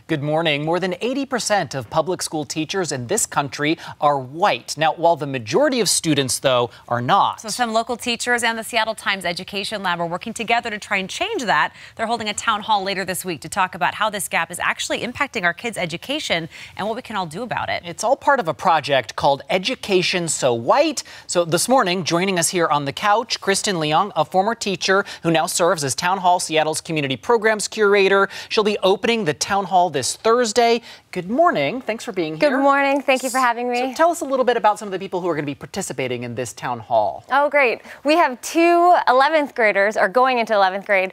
Good morning. More than 80% of public school teachers in this country are white. Now, while the majority of students, though, are not. So some local teachers and the Seattle Times Education Lab are working together to try and change that. They're holding a town hall later this week to talk about how this gap is actually impacting our kids' education and what we can all do about it. It's all part of a project called Education So White. So this morning, joining us here on the couch, Kristen Leong, a former teacher who now serves as Town Hall Seattle's community programs curator. She'll be opening the town hall this Thursday. Good morning. Thanks for being here. Good morning. Thank you for having me. So tell us a little bit about some of the people who are going to be participating in this town hall. Oh, great. We have two 11th graders, or going into 11th grade,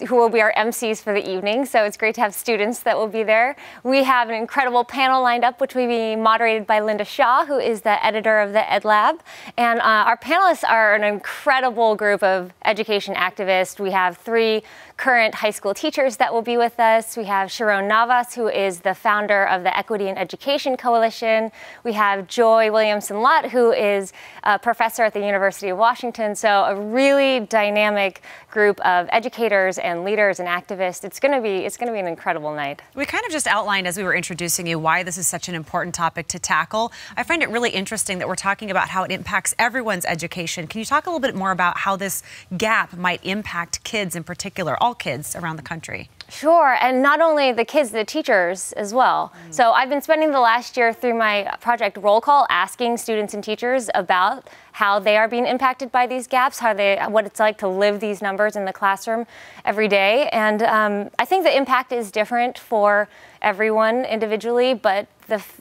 who will be our MCs for the evening. So it's great to have students that will be there. We have an incredible panel lined up, which will be moderated by Linda Shaw, who is the editor of the Ed Lab. And our panelists are an incredible group of education activists. We have 3 current high school teachers that will be with us. We have Sharon Navas, who is the founder of the Equity in Education Coalition. We have Joy Williamson-Lott, who is a professor at the University of Washington. So a really dynamic group of educators and leaders and activists. It's going to be an incredible night. We kind of just outlined as we were introducing you why this is such an important topic to tackle. I find it really interesting that we're talking about how it impacts everyone's education. Can you talk a little bit more about how this gap might impact kids in particular, all kids around the country? Sure, and not only the kids, the teachers as well. So I've been spending the last year through my project Roll Call asking students and teachers about how they are being impacted by these gaps, what it's like to live these numbers in the classroom every day. And I think the impact is different for everyone individually, but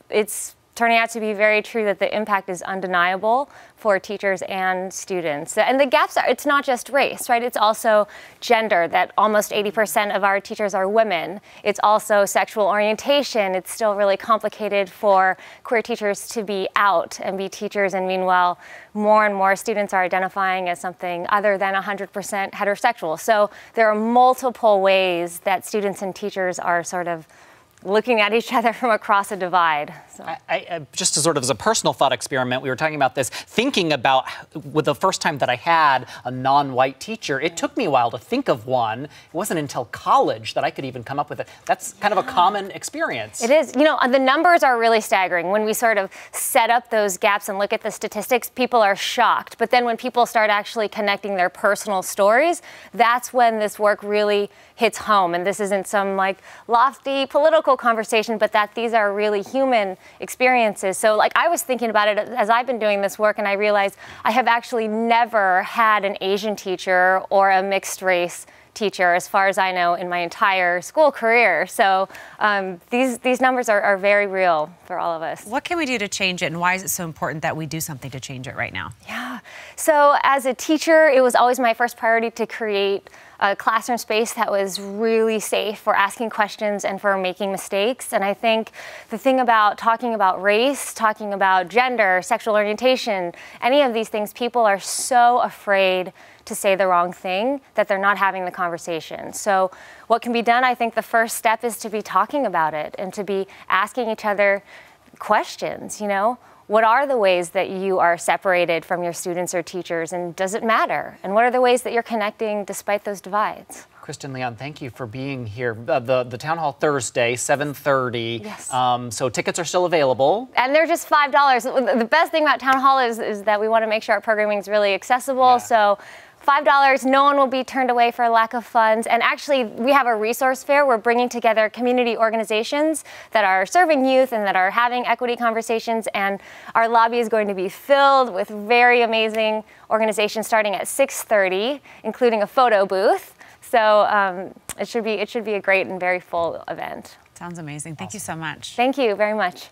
it's turning out to be very true that the impact is undeniable for teachers and students. And the gaps it's not just race, right? It's also gender, that almost 80% of our teachers are women. It's also sexual orientation. It's still really complicated for queer teachers to be out and be teachers. And meanwhile, more and more students are identifying as something other than 100% heterosexual. So there are multiple ways that students and teachers are sort of looking at each other from across a divide. So. Just as a personal thought experiment, we were talking about this, thinking about with the first time that I had a non-white teacher, it took me a while to think of one. It wasn't until college that I could even come up with it. That's kind of a common experience. It is. You know, the numbers are really staggering. When we sort of set up those gaps and look at the statistics, people are shocked. But then when people start actually connecting their personal stories, that's when this work really hits home. And this isn't some like lofty political conversation, but that these are really human experiences. So like I was thinking about it as I've been doing this work, and I realized I have actually never had an Asian teacher or a mixed race teacher, as far as I know, in my entire school career. So these numbers are very real for all of us. What can we do to change it, and why is it so important that we do something to change it right now? Yeah. So as a teacher, it was always my first priority to create a classroom space that was really safe for asking questions and for making mistakes. And I think the thing about talking about race, talking about gender, sexual orientation, any of these things, people are so afraid to say the wrong thing that they're not having the conversation. So what can be done? I think the first step is to be talking about it and to be asking each other questions, you know? What are the ways that you are separated from your students or teachers, and does it matter? And what are the ways that you're connecting despite those divides? Kristen Leong, thank you for being here. The town hall Thursday, 7:30. Yes. So tickets are still available. And they're just $5. The best thing about town hall is that we want to make sure our programming is really accessible. Yeah. So $5, no one will be turned away for lack of funds. And actually, we have a resource fair. We're bringing together community organizations that are serving youth and that are having equity conversations. And our lobby is going to be filled with very amazing organizations starting at 6:30, including a photo booth. So it should be a great and very full event. Sounds amazing. Thank you so much. Thank you very much.